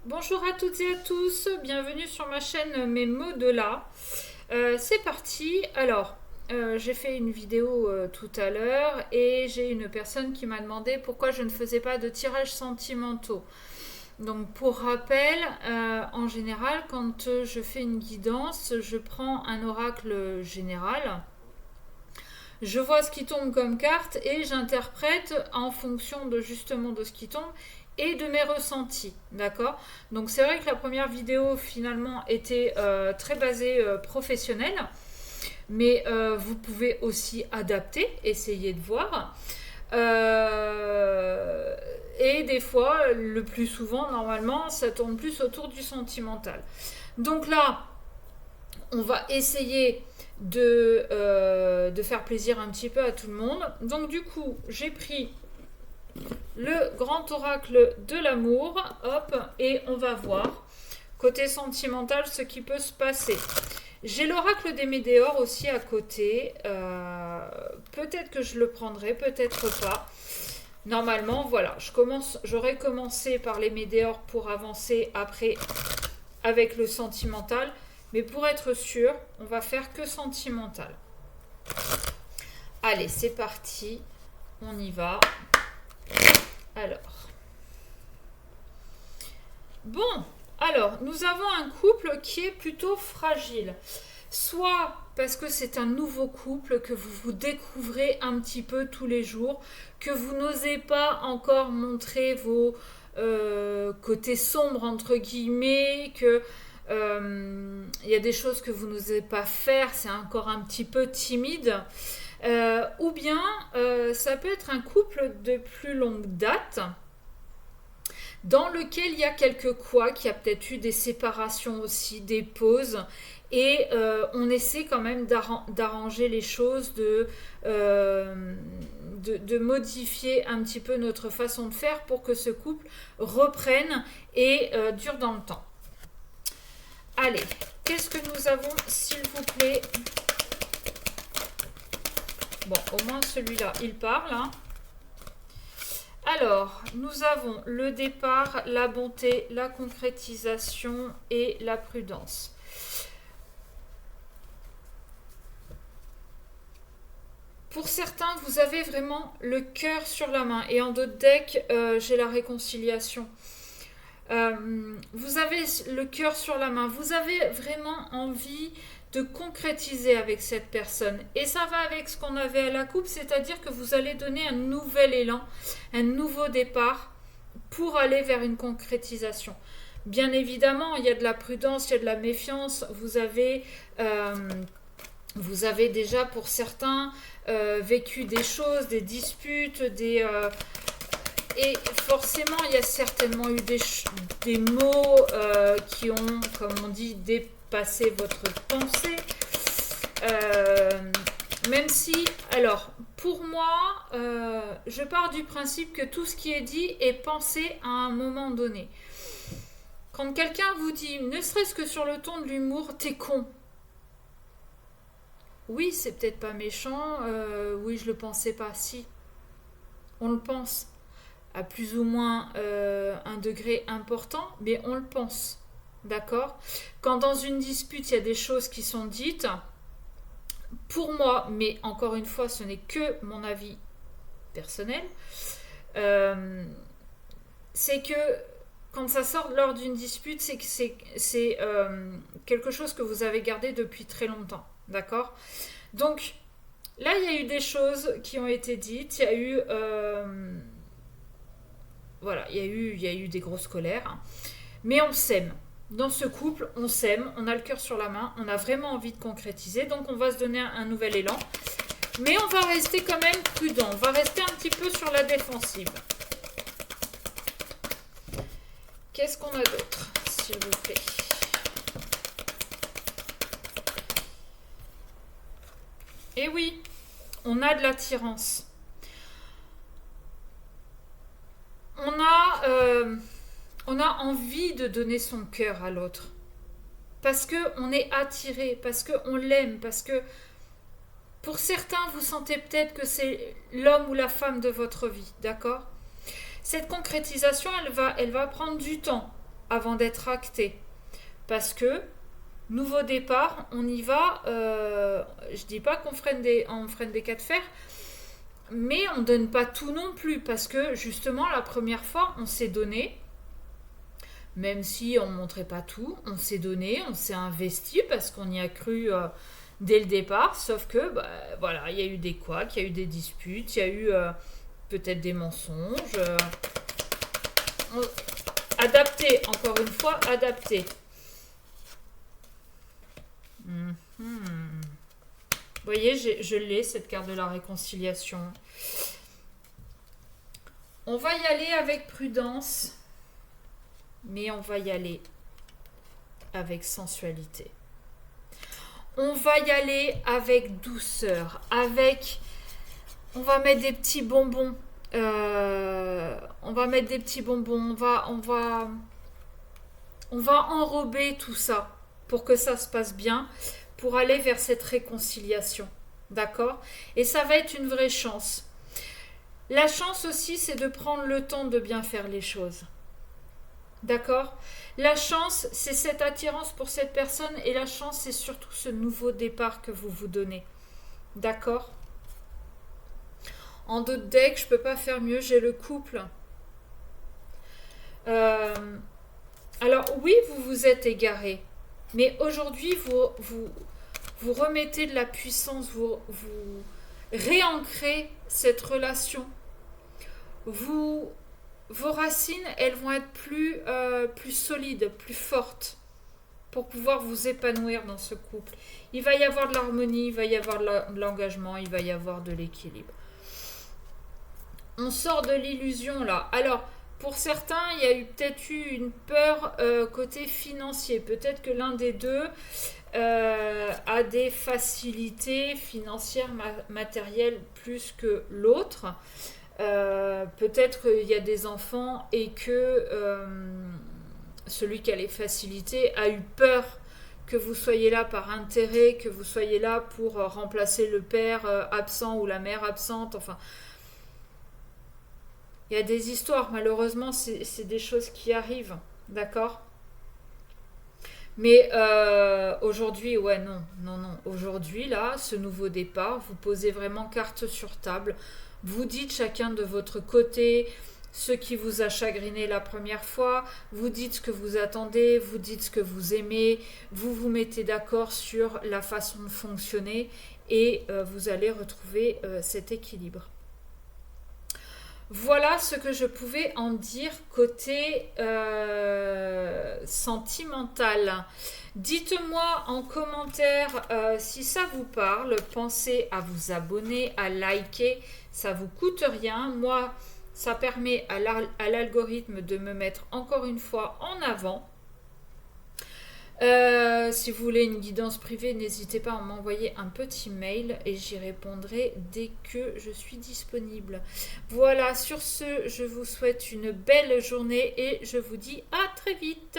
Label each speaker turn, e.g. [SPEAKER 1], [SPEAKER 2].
[SPEAKER 1] Bonjour à toutes et à tous, bienvenue sur ma chaîne Mes mots de là. C'est parti. Alors, j'ai fait une vidéo tout à l'heure et j'ai une personne qui m'a demandé pourquoi je ne faisais pas de tirages sentimentaux. Donc, pour rappel, en général, quand je fais une guidance, je prends un oracle général. Je vois ce qui tombe comme carte et j'interprète en fonction de justement de ce qui tombe et de mes ressentis, d'accord. Donc c'est vrai que la première vidéo finalement était très basée professionnelle, mais vous pouvez aussi adapter, essayer de voir. Et des fois, le plus souvent, normalement, ça tourne plus autour du sentimental. Donc là, on va essayer de faire plaisir un petit peu à tout le monde. Donc du coup, j'ai pris le grand oracle de l'amour, hop, et on va voir côté sentimental ce qui peut se passer. J'ai l'oracle des météores aussi à côté. Peut-être que je le prendrai, peut-être pas. Normalement, voilà, j'aurais commencé par les météores pour avancer après avec le sentimental. Mais pour être sûr, on va faire que sentimental. Allez, c'est parti. On y va. Alors. Bon, alors, nous avons un couple qui est plutôt fragile. Soit parce que c'est un nouveau couple que vous vous découvrez un petit peu tous les jours, que vous n'osez pas encore montrer vos côtés sombres, entre guillemets, que il y a des choses que vous n'osez pas faire, c'est encore un petit peu timide. Ou bien ça peut être un couple de plus longue date dans lequel il y a quelques couacs, il y a peut-être eu des séparations aussi, des pauses, et on essaie quand même d'arranger les choses, de modifier un petit peu notre façon de faire pour que ce couple reprenne et dure dans le temps. Allez, qu'est-ce que nous avons, s'il vous plaît? Bon, au moins celui-là, il parle. Hein. Alors, nous avons le départ, la bonté, la concrétisation et la prudence. Pour certains, vous avez vraiment le cœur sur la main. Et en d'autres decks, j'ai la réconciliation. Vous avez le cœur sur la main. Vous avez vraiment envie de concrétiser avec cette personne. Et ça va avec ce qu'on avait à la coupe, c'est-à-dire que vous allez donner un nouvel élan, un nouveau départ pour aller vers une concrétisation. Bien évidemment, il y a de la prudence, il y a de la méfiance. Vous avez déjà pour certains vécu des choses, des disputes, et forcément, il y a certainement eu des mots qui ont, comme on dit, dépassé votre pensée. Même si, alors, pour moi, je pars du principe que tout ce qui est dit est pensé à un moment donné. Quand quelqu'un vous dit, ne serait-ce que sur le ton de l'humour, t'es con. Oui, c'est peut-être pas méchant. Oui, je le pensais pas. Si, on le pense à plus ou moins un degré important, mais on le pense. D'accord. Quand dans une dispute, il y a des choses qui sont dites, pour moi, mais encore une fois, ce n'est que mon avis personnel, c'est que quand ça sort lors d'une dispute, c'est que c'est quelque chose que vous avez gardé depuis très longtemps. D'accord. Donc, là, il y a eu des choses qui ont été dites, il y a eu... voilà, il y a eu des grosses colères. Mais on s'aime. Dans ce couple, on s'aime, on a le cœur sur la main, on a vraiment envie de concrétiser, donc on va se donner un nouvel élan. Mais on va rester quand même prudent, on va rester un petit peu sur la défensive. Qu'est-ce qu'on a d'autre, s'il vous plaît? Eh oui, on a de l'attirance. On a envie de donner son cœur à l'autre. Parce qu'on est attiré, parce qu'on l'aime, parce que pour certains, vous sentez peut-être que c'est l'homme ou la femme de votre vie, d'accord? Cette concrétisation, elle va prendre du temps. avant d'être acté. Parce que, nouveau départ, on y va, je dis pas qu'on freine on freine des cas de fer, mais on donne pas tout non plus, parce que justement, la première fois, on s'est donné, même si on ne montrait pas tout, on s'est donné, on s'est investi, parce qu'on y a cru dès le départ, sauf que, bah, voilà, il y a eu des couacs, il y a eu des disputes, il y a eu peut-être des mensonges. Adapté, encore une fois, adapté. Vous voyez, je l'ai, cette carte de la réconciliation. On va y aller avec prudence, mais on va y aller avec sensualité. On va y aller avec douceur, on va mettre des petits bonbons. On va mettre des petits bonbons. On va enrober tout ça pour que ça se passe bien, pour aller vers cette réconciliation. D'accord? Et ça va être une vraie chance. La chance aussi, c'est de prendre le temps de bien faire les choses. D'accord? La chance, c'est cette attirance pour cette personne, et la chance, c'est surtout ce nouveau départ que vous vous donnez. D'accord? En d'autres decks, je peux pas faire mieux, j'ai le couple. Alors oui, vous vous êtes égaré, mais aujourd'hui, vous remettez de la puissance, vous réancrez cette relation. Vos racines, elles vont être plus solides, plus fortes, pour pouvoir vous épanouir dans ce couple. Il va y avoir de l'harmonie, il va y avoir de l'engagement, il va y avoir de l'équilibre. On sort de l'illusion là. Alors, pour certains, il y a peut-être eu une peur côté financier. Peut-être que l'un des deux a des facilités financières, matérielles plus que l'autre. Peut-être qu'il y a des enfants et que celui qui a les facilités a eu peur que vous soyez là par intérêt, que vous soyez là pour remplacer le père absent ou la mère absente. Enfin, il y a des histoires, malheureusement, c'est des choses qui arrivent, d'accord? Mais aujourd'hui, ouais, non. Aujourd'hui, là, ce nouveau départ, vous posez vraiment carte sur table. Vous dites chacun de votre côté ce qui vous a chagriné la première fois. Vous dites ce que vous attendez, vous dites ce que vous aimez. Vous vous mettez d'accord sur la façon de fonctionner et vous allez retrouver cet équilibre. Voilà ce que je pouvais en dire côté sentimental. Dites-moi en commentaire si ça vous parle. Pensez à vous abonner, à liker. Ça vous coûte rien. Moi, ça permet à l'algorithme de me mettre encore une fois en avant. Si vous voulez une guidance privée, n'hésitez pas à m'envoyer un petit mail et j'y répondrai dès que je suis disponible. Voilà, sur ce, je vous souhaite une belle journée et je vous dis à très vite.